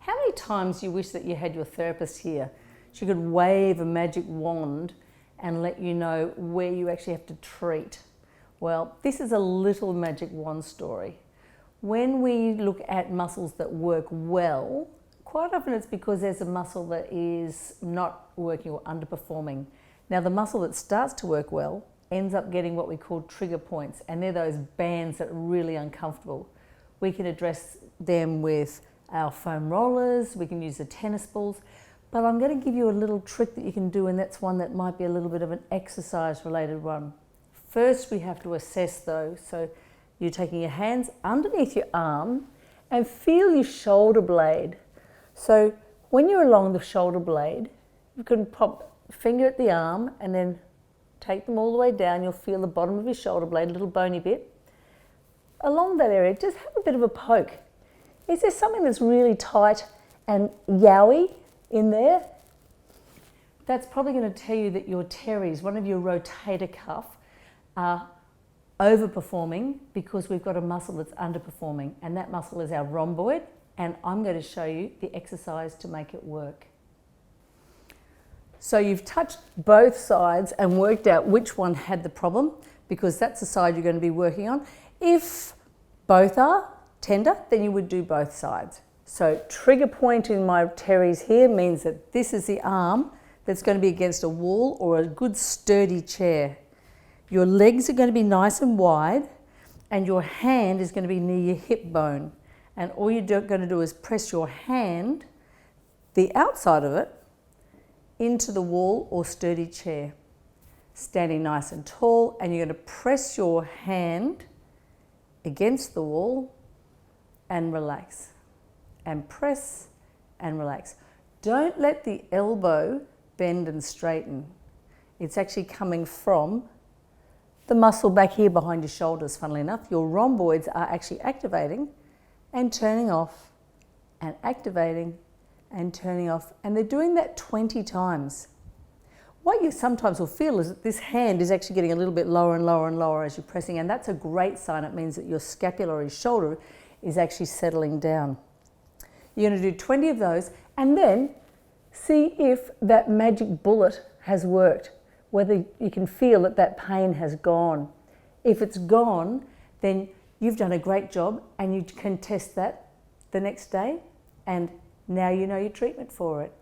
How many times do you wish that you had your therapist here? She could wave a magic wand and let you know where you actually have to treat. Well, this is a little magic wand story. When we look at muscles that work well, quite often it's because there's a muscle that is not working or underperforming. Now, the muscle that starts to work well ends up getting what we call trigger points, and they're those bands that are really uncomfortable. We can address them with our foam rollers, we can use the tennis balls, but I'm going to give you a little trick that you can do, and that's one that might be a little bit of an exercise related one. First, we have to assess though. So you're taking your hands underneath your arm and feel your shoulder blade. So when you're along the shoulder blade, you can pop a finger at the arm and then take them all the way down. You'll feel the bottom of your shoulder blade, a little bony bit. Along that area, just have a bit of a poke. Is there something that's really tight and yowie in there? That's probably going to tell you that your teres, one of your rotator cuff, are overperforming because we've got a muscle that's underperforming, and that muscle is our rhomboid, and I'm going to show you the exercise to make it work. So you've touched both sides and worked out which one had the problem, because that's the side you're going to be working on. If both are tender, then you would do both sides. So trigger point in my teres here means that this is the arm that's going to be against a wall or a good sturdy chair. Your legs are going to be nice and wide, and your hand is going to be near your hip bone. And all you're going to do is press your hand, the outside of it, into the wall or sturdy chair. Standing nice and tall, and you're going to press your hand against the wall and relax. And press and relax. Don't let the elbow bend and straighten. It's actually coming from the muscle back here behind your shoulders, funnily enough. Your rhomboids are actually activating and turning off, and activating and turning off. And they're doing that 20 times. What you sometimes will feel is that this hand is actually getting a little bit lower and lower and lower as you're pressing, and that's a great sign. It means that your scapulary shoulder is actually settling down. You're going to do 20 of those, and then see if that magic bullet has worked, whether you can feel that that pain has gone. If it's gone, then you've done a great job, and you can test that the next day, and now you know your treatment for it.